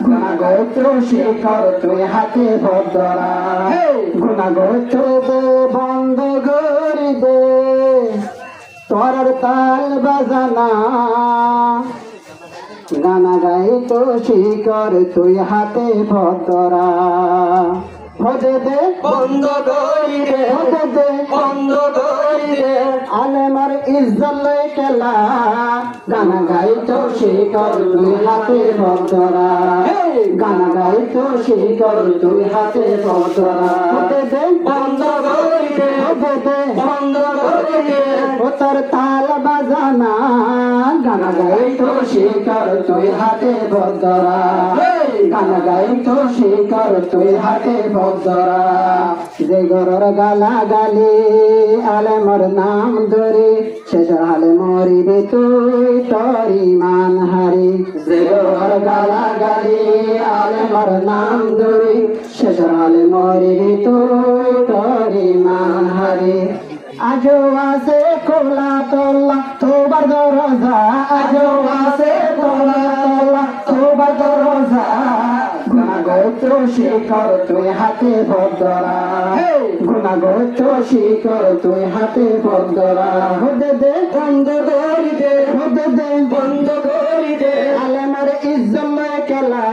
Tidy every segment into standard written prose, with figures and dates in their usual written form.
গুণাগত শিকর তুই হাতে ভদ্রা গুণাগত দে বন্ধ করে দে তোর তাল বাজানা গানা গাই তো শিকর তুই হাতে ভদ্রা হতে দে বন্ধ করি দে হতে দে বন্ধ করি দে আলেমার ইজ্জত কেলা গানা গাই তো শিকর তুই হাতে ভদ্রা গানা গাই তো শিকর তুই হাতে ভদ্রা হতে দে বন্ধ করি দে হতে দে বন্ধ করি দে ও তোর তাল বাজানা গানা গাই তো শিকর তুই হাতে ভদ্রা গানা গাই তো শিকর তুই হাতে ভদ্রা যে গরর গালা গালি আলেমর নাম ধরে শেষ হালে মরিবি তুই তোর ইমান হারি যে গরর গালা গালি আলেমর নাম ধরে শেষ হালে মরিবি তুই তোর ইমান হারি আজও আছে খোলা তোলা তোবার দরজা আজও আছে খোলা তোলা তোবার দরজা গুণাগত শিকর তুই হাতে ভদ্রা গুণাগত শিকর তুই হাতে ভদ্রা হতে দে বন্ধ করি দে হতে দে বন্ধ করি দে আলেমার ইজ্জত কেলা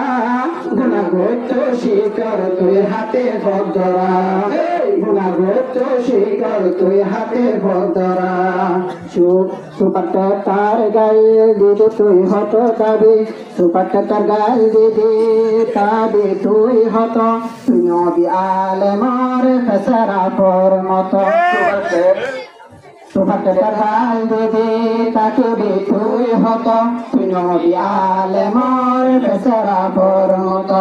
গুণাগত শিকর তুই হাতে ভদ্রা গুণাগত শিকর তুই হাতে ভদ্রা সুপারটা তার গায়ে দিদি তুই হত দাবি সুপারটা তার গায়ে দিদি তাবি তুই হত তুই নবী আলেমার ফেসারা পর মত সুপারটা তার গায়ে দিদি তাকে বি তুই হত তুই নবী আলেমার ফেসারা পর মত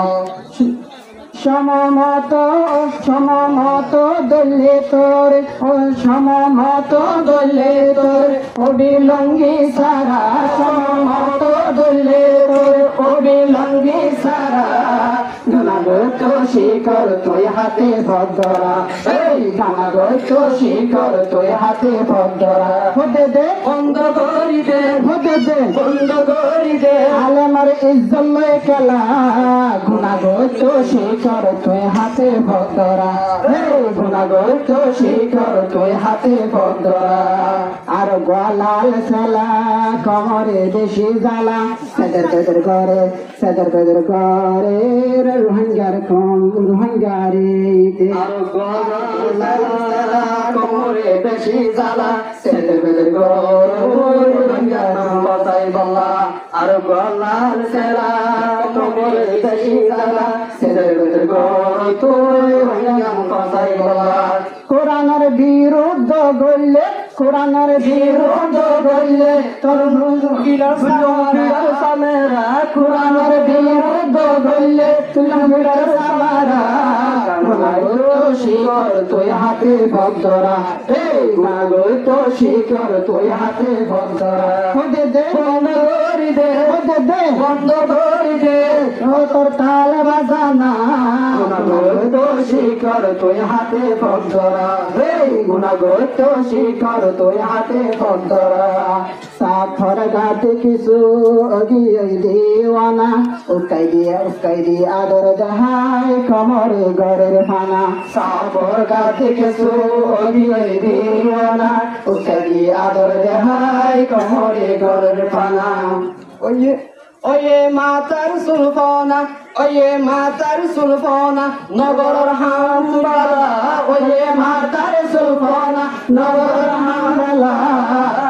সমমত দলে তোর ও সমমত দলে তোর অবিলঙ্গি সারা সমমত দলে তোর অবিলঙ্গি সারা গুণাগত শিকর তুই হাতে ভদ্রা গুণাগত শিকর তুই হাতে ভদ্রা হতে দে বন্ধ করি দে হতে দে বন্ধ করি দে আলেমার ইজ্জত কেলা গুণাগত শিকর তুই হাতে ভদ্রা গুণাগত শিকর তুই হাতে ভদ্রা আর গলাল সেলা কমরে বেশি জ্বালা সেদের ঘরে রোহিঙ্গার কম রোহিঙ্গারে আর গলাল সেলা কমরে বেশি জ্বালা সেদের ঘরে রোহিঙ্গার বাতাই বল্লা আর গলাল সেলা কমরে বেশি জ্বালা সেদের ঘরে তুই রোহিঙ্গার বাতাই বল্লা কোরআনের বিরুদ্ধ গইলে কোরআনের বিরুদ্ধ গইলে তোর মুগিলার সামেরা কোরআনের বিরুদ্ধ গইলে তুই মুগিলার সামেরা গুণাগত শিকর তুই হাতে ভদ্রা গুণাগত শিকর তুই হাতে ভদ্রা হতে দে বন্ধ করি দে হতে দে বন্ধ করি দে ও তোর তাল বাজানা গুণাগত শিকর তুই হাতে ভদ্রা গুণাগত শিকর তুই হাতে ভদ্রা সাথর গাতে কিছু অগিয়ে দেওয়ানা উস্কাই দিয়ে আদর দেহায় কমরে গড়ের ফানা সাফর গাতে কিছু অগিয়ে দেওয়ানা উস্কাই দিয়ে আদর দেহায় কমরে গড়ের ফানা ওয়ে মাতার সুলফনা ওয়ে মাতার সুলফনা নগরের হামবালা ওয়ে মাতার সুলফনা নগরের হামবালা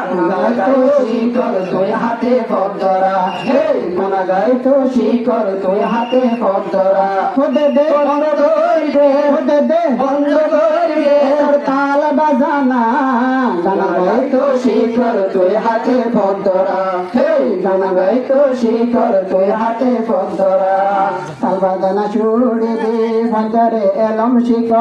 গুণাগত শিকর তুই হাতে ভদ্রা গুণাগত শিকর তুই হাতে ভদ্রা হতে দে বন্ধ করি দে হতে দে বন্ধ করি দে তোর তাল বাজানা গুণাগত শিকর তুই হাতে ভদ্রা গুণাগত শিকর তুই হাতে ভদ্রা তাল বাজানা ছুড়ে দে ভদ্রে এলম শিখ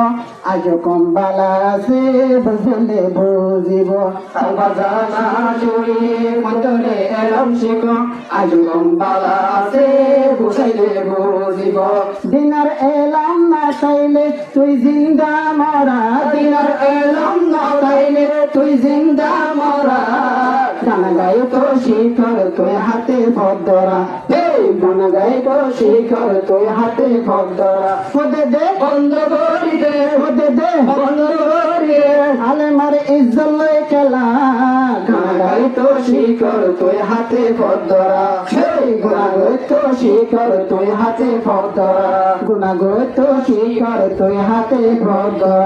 আজ কম্বালা আছে বুঝলে বুঝিব তাল বাজানা ছুড়ে ভদ্রে এলম শিখ আজ কম্বালা আছে বুঝাইলে বুঝিব দিনার এলম না চাইলে তুই জিন্দা মরা দিনার এলম না চাইলে তুই জিন্দা মরা গানা গায় তো শিকর তুই হাতে ভদ্রা গান গাই তো শিখর তুই হাতে ভদ্রা হতে দে বন্ধ করি দে হতে দে বন্ধ করি দে আলে মারে ইজ্জত লই খেলা গান গাই তো শিখর তুই হাতে ভদ্রা গুণা গাই তো শিখর তুই হাতে ভদ্রা গুণা গাই তো শিখর তুই হাতে ভদ্রা